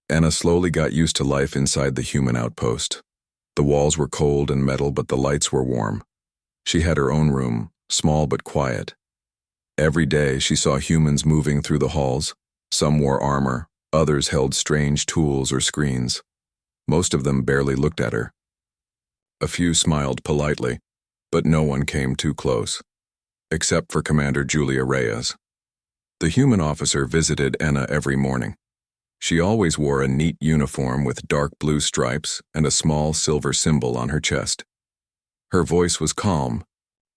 Anna slowly got used to life inside the human outpost. The walls were cold and metal, but the lights were warm. She had her own room, small but quiet. Every day she saw humans moving through the halls. Some wore armor, others held strange tools or screens. Most of them barely looked at her. A few smiled politely, but no one came too close, except for Commander Julia Reyes. The human officer visited Anna every morning. She always wore a neat uniform with dark blue stripes and a small silver symbol on her chest. Her voice was calm,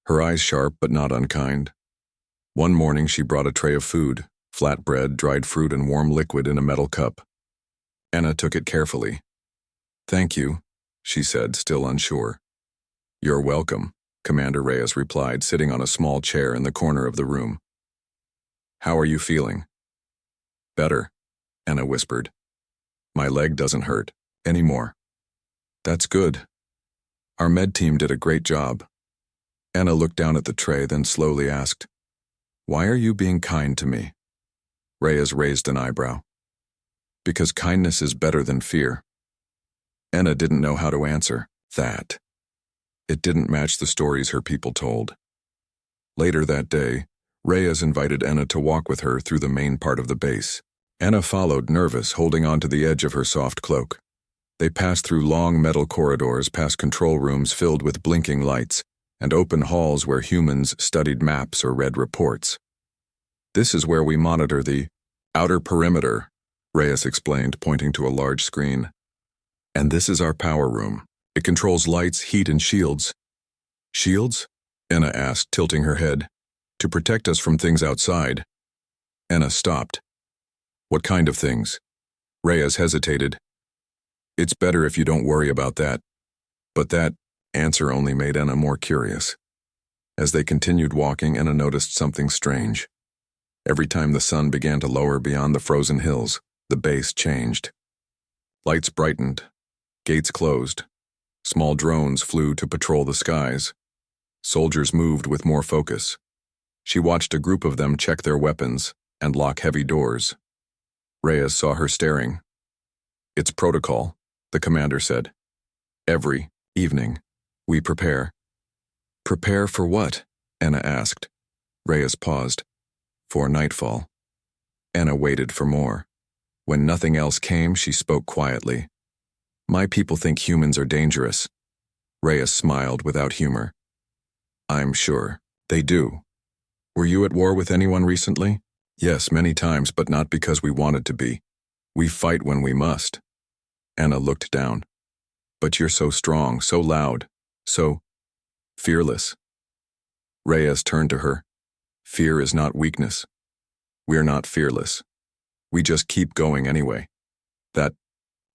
her eyes sharp but not unkind. One morning she brought a tray of food, flatbread, dried fruit, and warm liquid in a metal cup. Anna took it carefully. "Thank you," she said, still unsure. "You're welcome," Commander Reyes replied, sitting on a small chair in the corner of the room. "How are you feeling?" "Better," Anna whispered. "My leg doesn't hurt anymore." "That's good. Our med team did a great job." Anna looked down at the tray, then slowly asked, "Why are you being kind to me?" Reyes raised an eyebrow. "Because kindness is better than fear." Anna didn't know how to answer that. It didn't match the stories her people told. Later that day, Reyes invited Anna to walk with her through the main part of the base. Anna followed, nervous, holding on to the edge of her soft cloak. They passed through long metal corridors, past control rooms filled with blinking lights, and open halls where humans studied maps or read reports. "This is where we monitor the outer perimeter," Reyes explained, pointing to a large screen. "And this is our power room. It controls lights, heat, and shields." "Shields?" Anna asked, tilting her head. "To protect us from things outside." Anna stopped. "What kind of things?" Reyes hesitated. "It's better if you don't worry about that." But that answer only made Anna more curious. As they continued walking, Anna noticed something strange. Every time the sun began to lower beyond the frozen hills, the base changed. Lights brightened. Gates closed. Small drones flew to patrol the skies. Soldiers moved with more focus. She watched a group of them check their weapons and lock heavy doors. Reyes saw her staring. "It's protocol," the commander said. "Every evening, we prepare." "Prepare for what?" Anna asked. Reyes paused. "For nightfall." Anna waited for more. When nothing else came, she spoke quietly. "My people think humans are dangerous." Reyes smiled without humor. "I'm sure they do. Were you at war with anyone recently?" "Yes, many times, but not because we wanted to be. We fight when we must." Anna looked down. "But you're so strong, so loud, so fearless." Reyes turned to her. "Fear is not weakness. We're not fearless. We just keep going anyway." That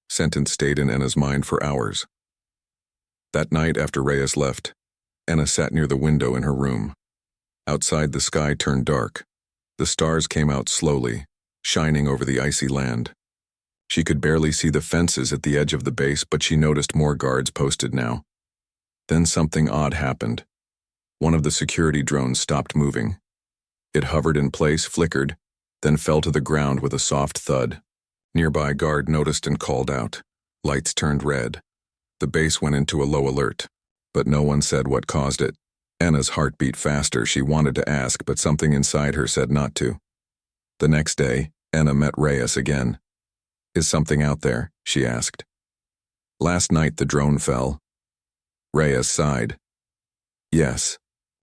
sentence stayed in Anna's mind for hours. That night after Reyes left, Anna sat near the window in her room. Outside, the sky turned dark. The stars came out slowly, shining over the icy land. She could barely see the fences at the edge of the base, but she noticed more guards posted now. Then something odd happened. One of the security drones stopped moving. It hovered in place, flickered, then fell to the ground with a soft thud. Nearby guard noticed and called out. Lights turned red. The base went into a low alert, but no one said what caused it. Anna's heart beat faster. She wanted to ask, but something inside her said not to. The next day, Anna met Reyes again. "Is something out there?" she asked. "Last night the drone fell." Reyes sighed. "Yes,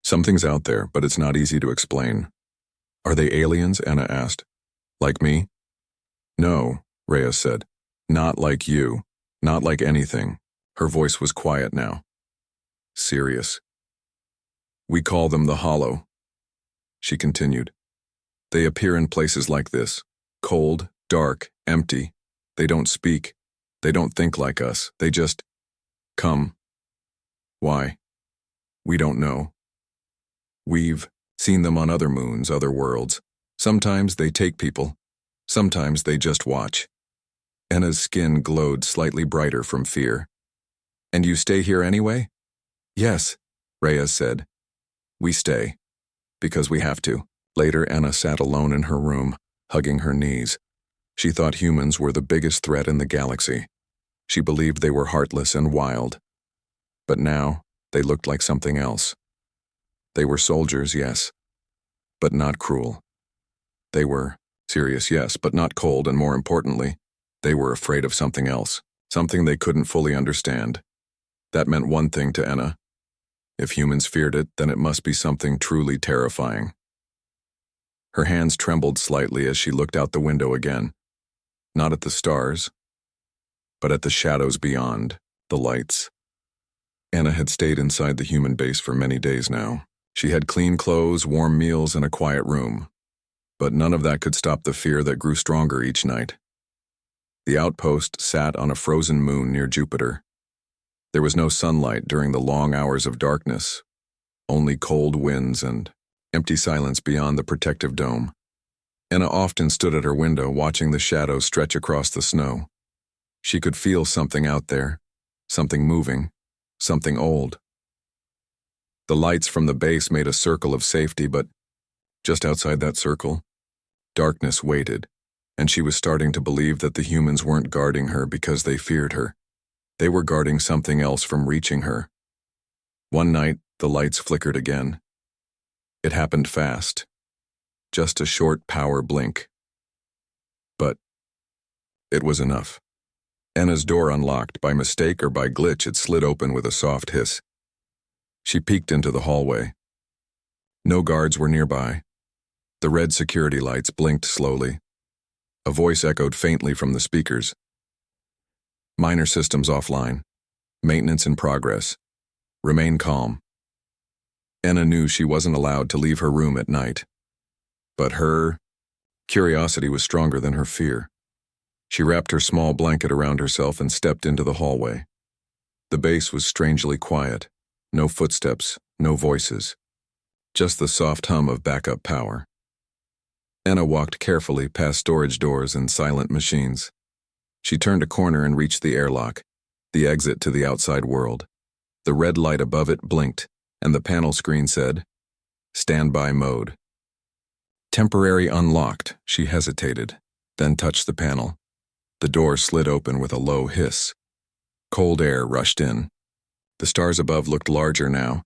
something's out there, but it's not easy to explain." "Are they aliens?" Anna asked. "Like me?" "No," Reyes said. "Not like you. Not like anything." Her voice was quiet now. Serious. "We call them the Hollow." She continued. "They appear in places like this. Cold, dark, empty. They don't speak. They don't think like us. They just come. Why? We don't know. We've seen them on other moons, other worlds. Sometimes they take people. Sometimes they just watch." Anna's skin glowed slightly brighter from fear. "And you stay here anyway?" "Yes," Reyes said. "We stay. Because we have to." Later, Anna sat alone in her room, hugging her knees. She thought humans were the biggest threat in the galaxy. She believed they were heartless and wild. But now, they looked like something else. They were soldiers, yes, but not cruel. They were serious, yes, but not cold, and more importantly, they were afraid of something else, something they couldn't fully understand. That meant one thing to Enna. If humans feared it, then it must be something truly terrifying. Her hands trembled slightly as she looked out the window again, not at the stars, but at the shadows beyond, the lights. Enna had stayed inside the human base for many days now. She had clean clothes, warm meals, and a quiet room. But none of that could stop the fear that grew stronger each night. The outpost sat on a frozen moon near Jupiter. There was no sunlight during the long hours of darkness, only cold winds and empty silence beyond the protective dome. Enna often stood at her window watching the shadows stretch across the snow. She could feel something out there, something moving, something old. The lights from the base made a circle of safety, but just outside that circle, darkness waited, and she was starting to believe that the humans weren't guarding her because they feared her. They were guarding something else from reaching her. One night, the lights flickered again. It happened fast. Just a short power blink. But it was enough. Enna's door unlocked. By mistake or by glitch, it slid open with a soft hiss. She peeked into the hallway. No guards were nearby. The red security lights blinked slowly. A voice echoed faintly from the speakers. Minor systems offline. Maintenance in progress. Remain calm. Enna knew she wasn't allowed to leave her room at night. But her curiosity was stronger than her fear. She wrapped her small blanket around herself and stepped into the hallway. The base was strangely quiet. No footsteps, no voices. Just the soft hum of backup power. Enna walked carefully past storage doors and silent machines. She turned a corner and reached the airlock, the exit to the outside world. The red light above it blinked, and the panel screen said, "Standby mode." Temporary unlocked, she hesitated, then touched the panel. The door slid open with a low hiss. Cold air rushed in. The stars above looked larger now.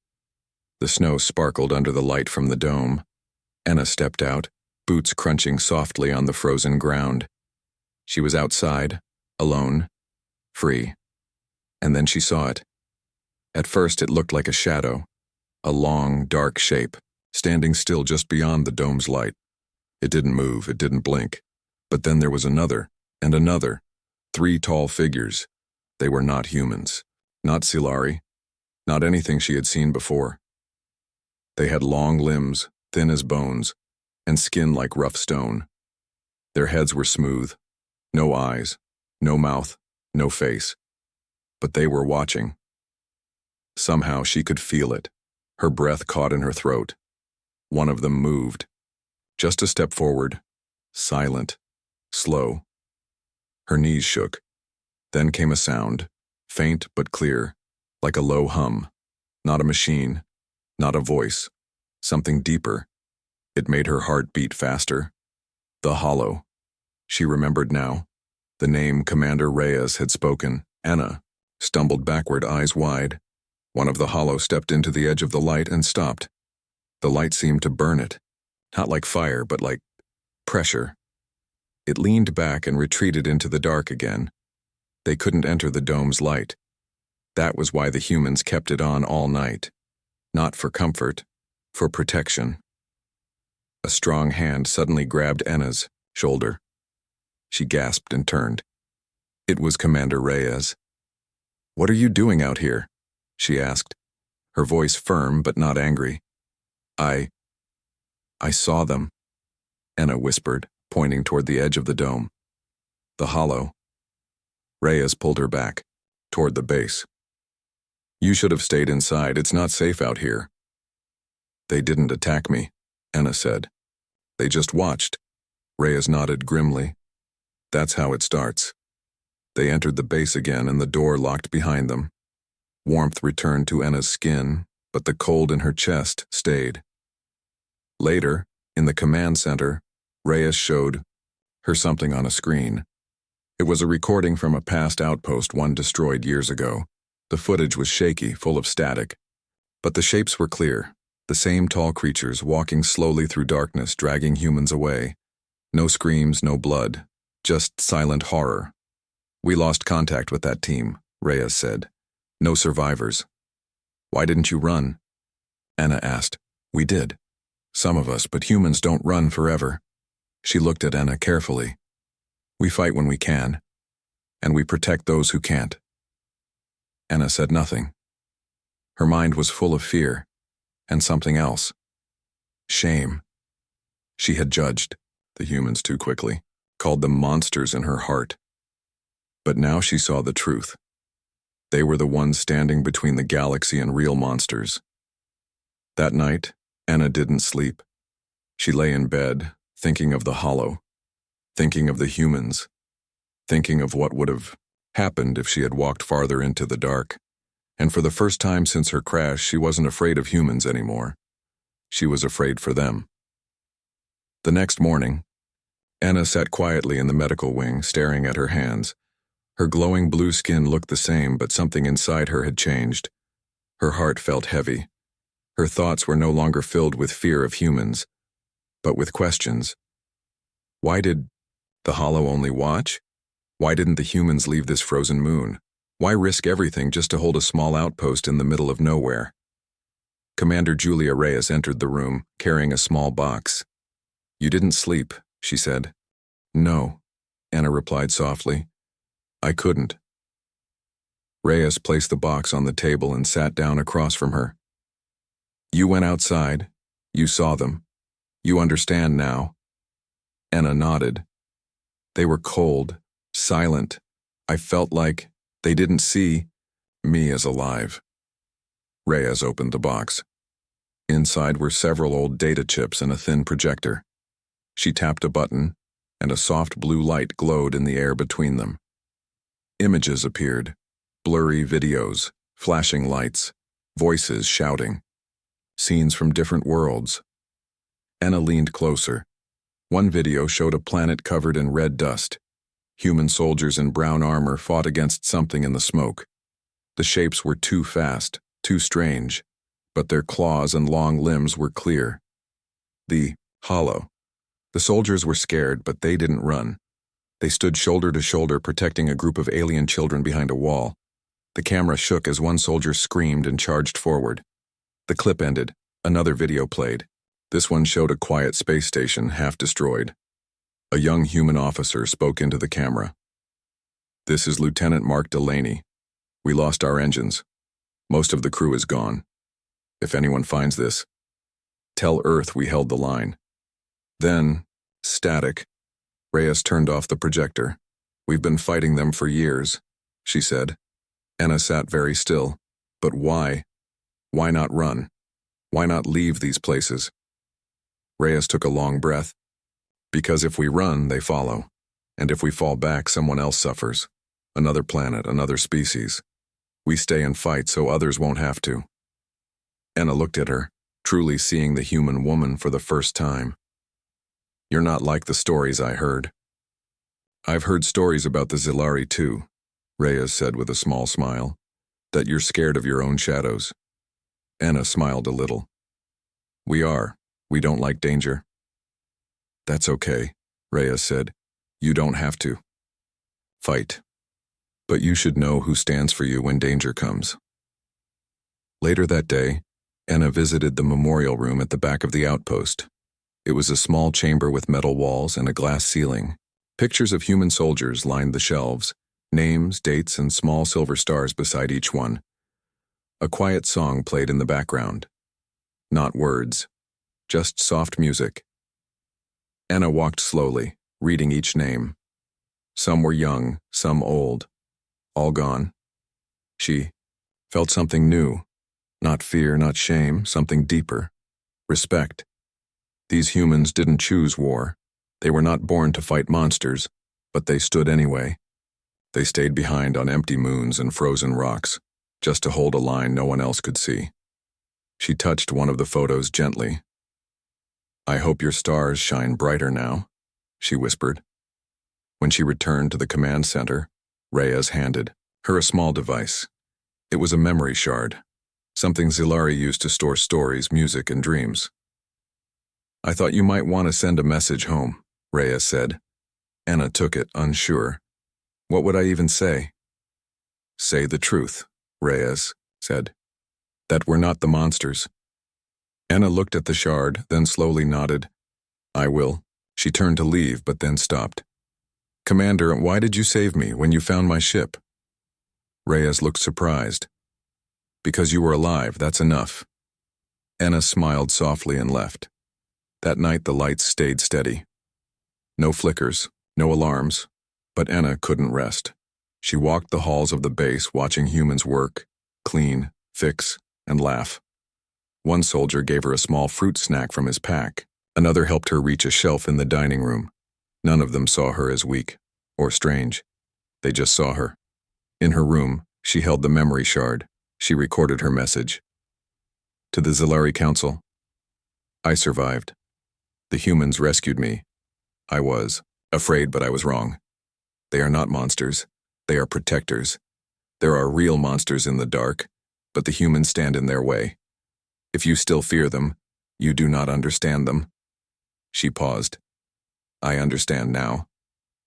The snow sparkled under the light from the dome. Enna stepped out, boots crunching softly on the frozen ground. She was outside, alone, free. And then she saw it. At first it looked like a shadow, a long, dark shape, standing still just beyond the dome's light. It didn't move, it didn't blink. But then there was another, and another. 3 tall figures. They were not humans, not Silari, not anything she had seen before. They had long limbs, thin as bones, and skin like rough stone. Their heads were smooth, no eyes, no mouth, no face. But they were watching. Somehow she could feel it. Her breath caught in her throat. One of them moved. Just a step forward, silent, slow. Her knees shook. Then came a sound, faint but clear, like a low hum. Not a machine, not a voice, something deeper. It made her heart beat faster. The Hollow. She remembered now. The name Commander Reyes had spoken. Enna stumbled backward, eyes wide. One of the Hollow stepped into the edge of the light and stopped. The light seemed to burn it. Not like fire, but like pressure. It leaned back and retreated into the dark again. They couldn't enter the dome's light. That was why the humans kept it on all night. Not for comfort, for protection. A strong hand suddenly grabbed Enna's shoulder. She gasped and turned. It was Commander Reyes. "What are you doing out here?" she asked, her voice firm but not angry. I saw them," Enna whispered, pointing toward the edge of the dome. The Hollow. Reyes pulled her back, toward the base. "You should have stayed inside. It's not safe out here." "They didn't attack me," Enna said. "They just watched." Reyes nodded grimly. "That's how it starts." They entered the base again and the door locked behind them. Warmth returned to Enna's skin, but the cold in her chest stayed. Later, in the command center, Reyes showed her something on a screen. It was a recording from a past outpost one destroyed years ago. The footage was shaky, full of static. But the shapes were clear, the same tall creatures walking slowly through darkness, dragging humans away. No screams, no blood, just silent horror. "We lost contact with that team," Reyes said. "No survivors." "Why didn't you run?" Anna asked. "We did. Some of us, but humans don't run forever." She looked at Anna carefully. "We fight when we can, and we protect those who can't." Anna said nothing. Her mind was full of fear, and something else. Shame. She had judged the humans too quickly, called them monsters in her heart. But now she saw the truth. They were the ones standing between the galaxy and real monsters. That night, Anna didn't sleep. She lay in bed, thinking of the hollow, thinking of the humans, thinking of what would have happened if she had walked farther into the dark. And for the first time since her crash, she wasn't afraid of humans anymore. She was afraid for them. The next morning, Anna sat quietly in the medical wing, staring at her hands. Her glowing blue skin looked the same, but something inside her had changed. Her heart felt heavy. Her thoughts were no longer filled with fear of humans, but with questions. Why did the Hollow only watch? Why didn't the humans leave this frozen moon? Why risk everything just to hold a small outpost in the middle of nowhere? Commander Julia Reyes entered the room, carrying a small box. "You didn't sleep," she said. "No," Anna replied softly. "I couldn't." Reyes placed the box on the table and sat down across from her. "You went outside. You saw them. You understand now." Anna nodded. "They were cold, silent. I felt like they didn't see me as alive." Reyes opened the box. Inside were several old data chips and a thin projector. She tapped a button, and a soft blue light glowed in the air between them. Images appeared, blurry videos, flashing lights, voices shouting. Scenes from different worlds. Anna leaned closer. One video showed a planet covered in red dust. Human soldiers in brown armor fought against something in the smoke. The shapes were too fast, too strange, but their claws and long limbs were clear. The Hollow. The soldiers were scared, but they didn't run. They stood shoulder to shoulder, protecting a group of alien children behind a wall. The camera shook as one soldier screamed and charged forward. The clip ended. Another video played. This one showed a quiet space station, half destroyed. A young human officer spoke into the camera. "This is Lieutenant Mark Delaney. We lost our engines. Most of the crew is gone. If anyone finds this, tell Earth we held the line." Then, static, Reyes turned off the projector. "We've been fighting them for years," she said. Anna sat very still. But why? Why not run? Why not leave these places? Reyes took a long breath. "Because if we run, they follow. And if we fall back, someone else suffers. Another planet, another species. We stay and fight so others won't have to." Anna looked at her, truly seeing the human woman for the first time. "You're not like the stories I heard." "I've heard stories about the Zilari too," Reyes said with a small smile. "That you're scared of your own shadows." Anna smiled a little. "We are. We don't like danger." "That's okay," Reyes said. "You don't have to. Fight. But you should know who stands for you when danger comes." Later that day, Anna visited the memorial room at the back of the outpost. It was a small chamber with metal walls and a glass ceiling. Pictures of human soldiers lined the shelves, names, dates, and small silver stars beside each one. A quiet song played in the background. Not words, just soft music. Anna walked slowly, reading each name. Some were young, some old, all gone. She felt something new, not fear, not shame, something deeper, respect. These humans didn't choose war. They were not born to fight monsters, but they stood anyway. They stayed behind on empty moons and frozen rocks, just to hold a line no one else could see. She touched one of the photos gently. "I hope your stars shine brighter now," she whispered. When she returned to the command center, Reyes handed her a small device. It was a memory shard, something Zilari used to store stories, music, and dreams. "I thought you might want to send a message home," Reyes said. Anna took it, unsure. "What would I even say?" "Say the truth," Reyes said. "That we're not the monsters." Anna looked at the shard, then slowly nodded. "I will." She turned to leave, but then stopped. "Commander, why did you save me when you found my ship?" Reyes looked surprised. "Because you were alive, that's enough." Anna smiled softly and left. That night the lights stayed steady. No flickers, no alarms, but Anna couldn't rest. She walked the halls of the base watching humans work, clean, fix, and laugh. One soldier gave her a small fruit snack from his pack. Another helped her reach a shelf in the dining room. None of them saw her as weak or strange. They just saw her. In her room, she held the memory shard. She recorded her message. To the Zilari Council, "I survived. The humans rescued me. I was afraid, but I was wrong. They are not monsters. They are protectors. There are real monsters in the dark, but the humans stand in their way. If you still fear them, you do not understand them." She paused. "I understand now.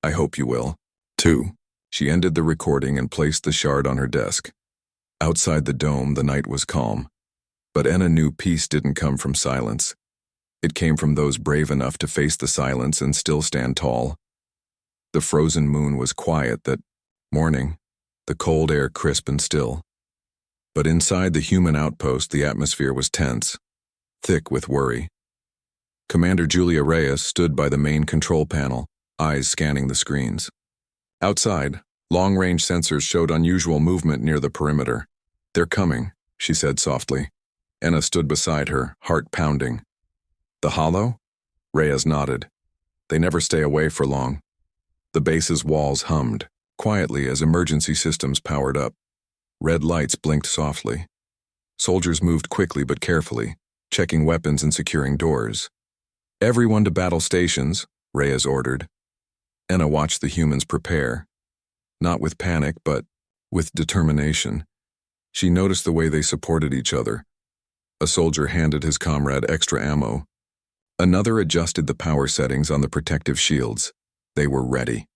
I hope you will, too." She ended the recording and placed the shard on her desk. Outside the dome, the night was calm. But Anna knew peace didn't come from silence. It came from those brave enough to face the silence and still stand tall. The frozen moon was quiet that morning, the cold air crisp and still. But inside the human outpost, the atmosphere was tense, thick with worry. Commander Julia Reyes stood by the main control panel, eyes scanning the screens. Outside, long-range sensors showed unusual movement near the perimeter. "They're coming," she said softly. Anna stood beside her, heart pounding. "The hollow?" Reyes nodded. "They never stay away for long." The base's walls hummed, quietly as emergency systems powered up. Red lights blinked softly. Soldiers moved quickly but carefully, checking weapons and securing doors. "Everyone to battle stations," Reyes ordered. Anna watched the humans prepare. Not with panic, but with determination. She noticed the way they supported each other. A soldier handed his comrade extra ammo. Another adjusted the power settings on the protective shields. They were ready.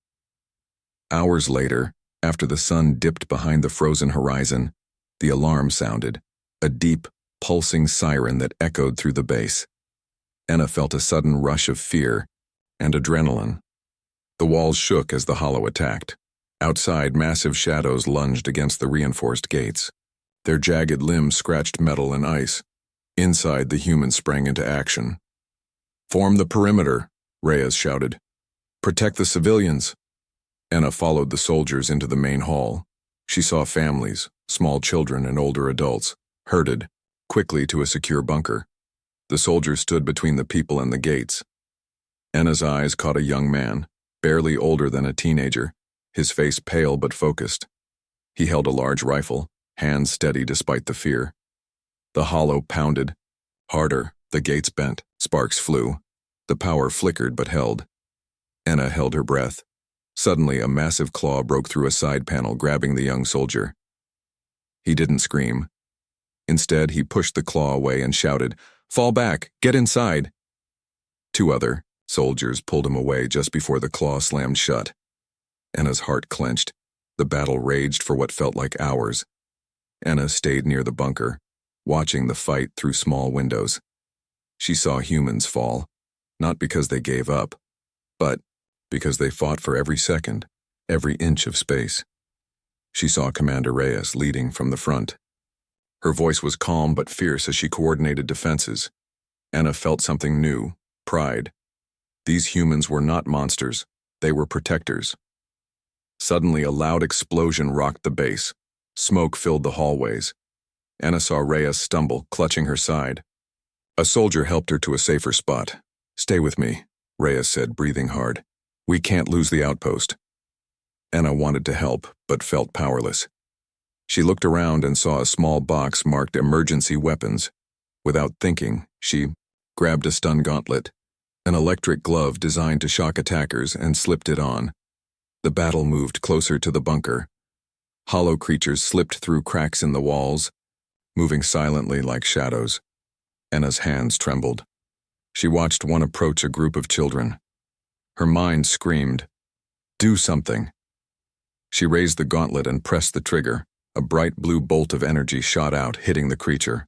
Hours later, after the sun dipped behind the frozen horizon, the alarm sounded, a deep, pulsing siren that echoed through the base. Anna felt a sudden rush of fear and adrenaline. The walls shook as the hollow attacked. Outside, massive shadows lunged against the reinforced gates. Their jagged limbs scratched metal and ice. Inside, the humans sprang into action. "Form the perimeter," Reyes shouted. "Protect the civilians." Anna followed the soldiers into the main hall. She saw families, small children and older adults, herded quickly to a secure bunker. The soldiers stood between the people and the gates. Anna's eyes caught a young man, barely older than a teenager, his face pale but focused. He held a large rifle, hands steady despite the fear. The hollow pounded. Harder, the gates bent, sparks flew. The power flickered but held. Anna held her breath. Suddenly, a massive claw broke through a side panel, grabbing the young soldier. He didn't scream. Instead, he pushed the claw away and shouted, "Fall back! Get inside!" Two other soldiers pulled him away just before the claw slammed shut. Anna's heart clenched. The battle raged for what felt like hours. Anna stayed near the bunker, watching the fight through small windows. She saw humans fall, not because they gave up, but because they fought for every second, every inch of space. She saw Commander Reyes leading from the front. Her voice was calm but fierce as she coordinated defenses. Anna felt something new, pride. These humans were not monsters, they were protectors. Suddenly, a loud explosion rocked the base. Smoke filled the hallways. Anna saw Reyes stumble, clutching her side. A soldier helped her to a safer spot. "Stay with me," Reyes said, breathing hard. "We can't lose the outpost." Anna wanted to help, but felt powerless. She looked around and saw a small box marked emergency weapons. Without thinking, she grabbed a stun gauntlet, an electric glove designed to shock attackers, and slipped it on. The battle moved closer to the bunker. Hollow creatures slipped through cracks in the walls, moving silently like shadows. Anna's hands trembled. She watched one approach a group of children. Her mind screamed, "Do something." She raised the gauntlet and pressed the trigger. A bright blue bolt of energy shot out, hitting the creature.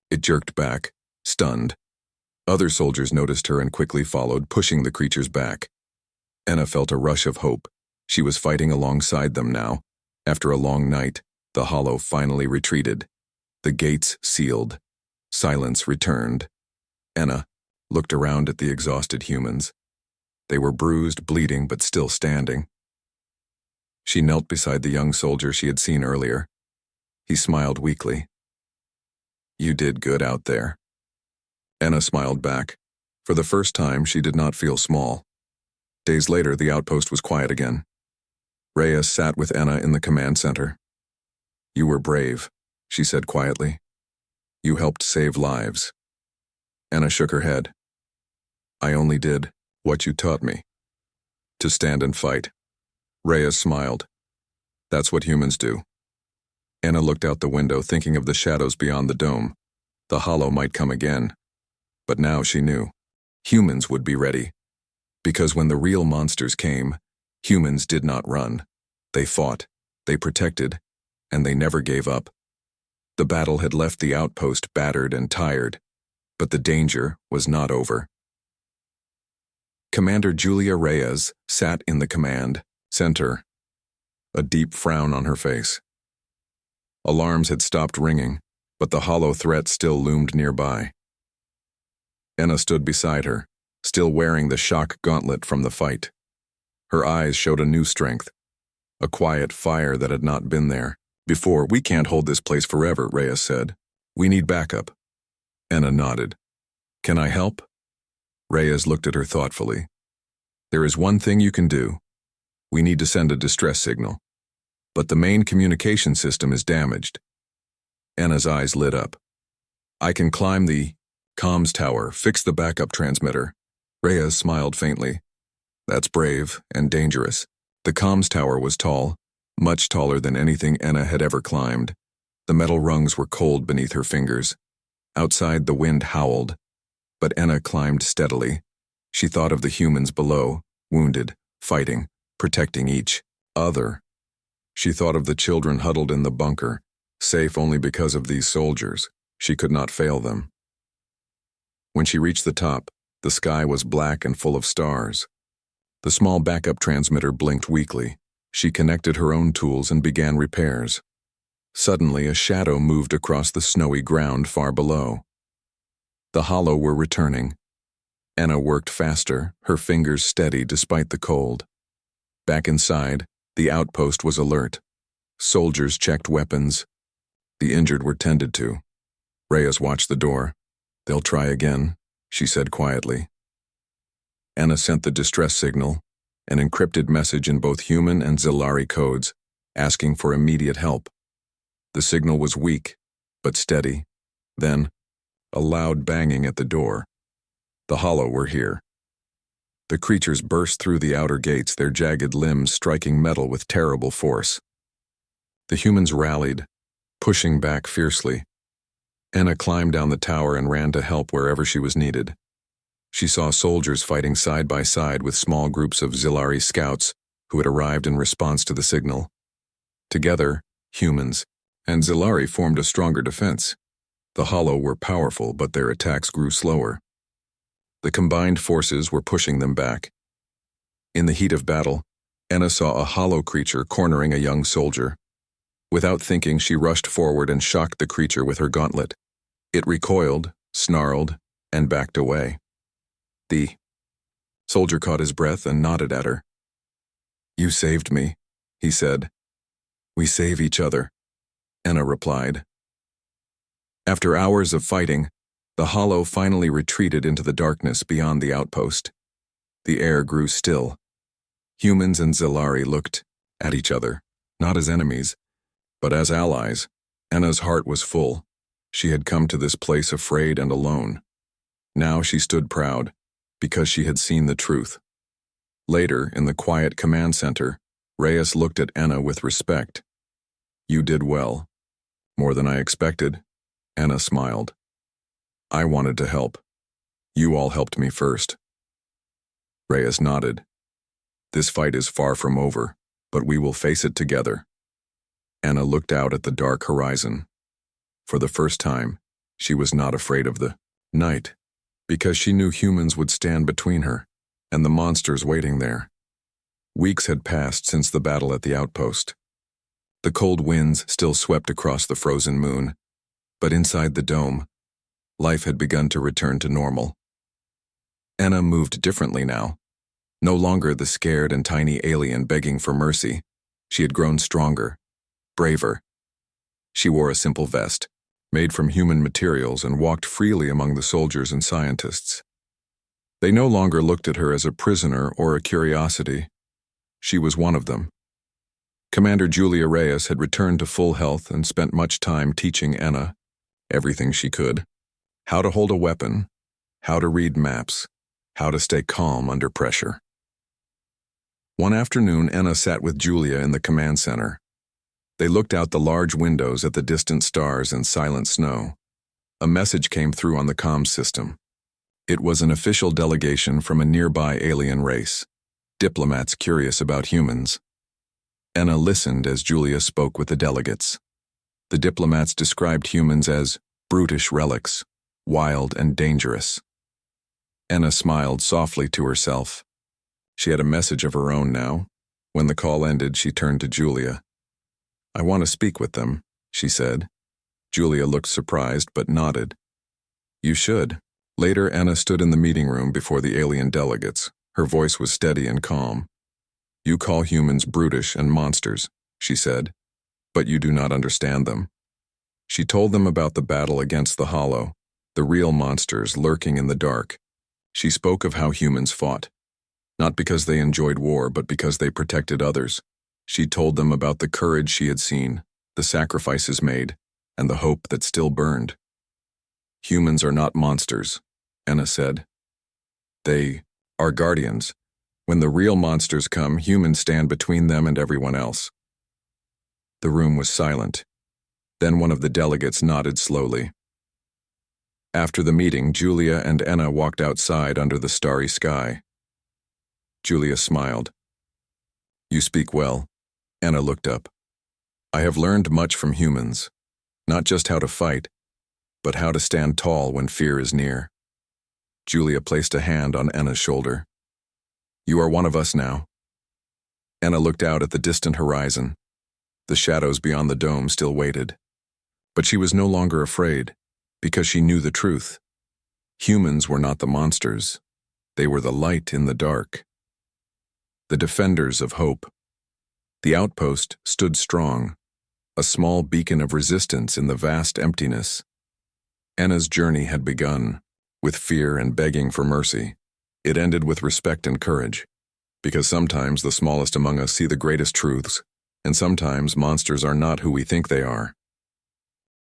It jerked back, stunned. Other soldiers noticed her and quickly followed, pushing the creatures back. Anna felt a rush of hope. She was fighting alongside them now. After a long night, the Hollow finally retreated. The gates sealed. Silence returned. Anna looked around at the exhausted humans. They were bruised, bleeding, but still standing. She knelt beside the young soldier she had seen earlier. He smiled weakly. "You did good out there." Anna smiled back. For the first time, she did not feel small. Days later, the outpost was quiet again. Reyes sat with Anna in the command center. "You were brave," she said quietly. "You helped save lives." Anna shook her head. "I only did what you taught me. To stand and fight." Reyes smiled. "That's what humans do." Anna looked out the window, thinking of the shadows beyond the dome. The Hollow might come again. But now she knew. Humans would be ready. Because when the real monsters came, humans did not run. They fought, they protected, and they never gave up. The battle had left the outpost battered and tired, but the danger was not over. Commander Julia Reyes sat in the command center, a deep frown on her face. Alarms had stopped ringing, but the Hollow threat still loomed nearby. Anna stood beside her, still wearing the shock gauntlet from the fight. Her eyes showed a new strength, a quiet fire that had not been there before. "We can't hold this place forever," Reyes said. "We need backup." Anna nodded. "Can I help?" Reyes looked at her thoughtfully. "There is one thing you can do. We need to send a distress signal. But the main communication system is damaged." Anna's eyes lit up. "I can climb the comms tower, fix the backup transmitter." Reyes smiled faintly. "That's brave and dangerous." The comms tower was tall, much taller than anything Anna had ever climbed. The metal rungs were cold beneath her fingers. Outside, the wind howled. But Anna climbed steadily. She thought of the humans below, wounded, fighting, protecting each other. She thought of the children huddled in the bunker, safe only because of these soldiers. She could not fail them. When she reached the top, the sky was black and full of stars. The small backup transmitter blinked weakly. She connected her own tools and began repairs. Suddenly, a shadow moved across the snowy ground far below. The Hollow were returning. Anna worked faster, her fingers steady despite the cold. Back inside, the outpost was alert. Soldiers checked weapons. The injured were tended to. Reyes watched the door. "They'll try again," she said quietly. Anna sent the distress signal, an encrypted message in both human and Zilari codes, asking for immediate help. The signal was weak, but steady. Then, a loud banging at the door. The Hollow were here. The creatures burst through the outer gates, their jagged limbs striking metal with terrible force. The humans rallied, pushing back fiercely. Anna climbed down the tower and ran to help wherever she was needed. She saw soldiers fighting side by side with small groups of Zilari scouts who had arrived in response to the signal. Together, humans and Zilari formed a stronger defense. The Hollow were powerful, but their attacks grew slower. The combined forces were pushing them back. In the heat of battle, Anna saw a Hollow creature cornering a young soldier. Without thinking, she rushed forward and shocked the creature with her gauntlet. It recoiled, snarled, and backed away. The soldier caught his breath and nodded at her. "You saved me," he said. "We save each other," Anna replied. After hours of fighting, the Hollow finally retreated into the darkness beyond the outpost. The air grew still. Humans and Zilari looked at each other, not as enemies, but as allies. Anna's heart was full. She had come to this place afraid and alone. Now she stood proud, because she had seen the truth. Later, in the quiet command center, Reyes looked at Anna with respect. You did well. More than I expected. Anna smiled. I wanted to help. You all helped me first. Reyes nodded. This fight is far from over, but we will face it together. Anna looked out at the dark horizon. For the first time, she was not afraid of the night, because she knew humans would stand between her and the monsters waiting there. Weeks had passed since the battle at the outpost. The cold winds still swept across the frozen moon, but inside the dome, life had begun to return to normal. Anna moved differently now. No longer the scared and tiny alien begging for mercy. She had grown stronger, braver. She wore a simple vest, made from human materials, and walked freely among the soldiers and scientists. They no longer looked at her as a prisoner or a curiosity. She was one of them. Commander Julia Reyes had returned to full health and spent much time teaching Anna everything she could: how to hold a weapon, how to read maps, how to stay calm under pressure. One afternoon, Anna sat with Julia in the command center. They looked out the large windows at the distant stars and silent snow. A message came through on the comms system. It was an official delegation from a nearby alien race, diplomats curious about humans. Anna listened as Julia spoke with the delegates. The diplomats described humans as brutish relics, wild and dangerous. Anna smiled softly to herself. She had a message of her own now. When the call ended, she turned to Julia. I want to speak with them, she said. Julia looked surprised but nodded. You should. Later, Anna stood in the meeting room before the alien delegates. Her voice was steady and calm. You call humans brutish and monsters, she said, but you do not understand them. She told them about the battle against the Hollow, the real monsters lurking in the dark. She spoke of how humans fought, not because they enjoyed war, but because they protected others. She told them about the courage she had seen, the sacrifices made, and the hope that still burned. Humans are not monsters, Anna said. They are guardians. When the real monsters come, humans stand between them and everyone else. The room was silent. Then one of the delegates nodded slowly. After the meeting, Julia and Anna walked outside under the starry sky. Julia smiled. You speak well. Anna looked up. I have learned much from humans, not just how to fight, but how to stand tall when fear is near. Julia placed a hand on Anna's shoulder. You are one of us now. Anna looked out at the distant horizon. The shadows beyond the dome still waited. But she was no longer afraid, because she knew the truth. Humans were not the monsters. They were the light in the dark. The defenders of hope. The outpost stood strong, a small beacon of resistance in the vast emptiness. Anna's journey had begun, with fear and begging for mercy. It ended with respect and courage, because sometimes the smallest among us see the greatest truths, and sometimes monsters are not who we think they are.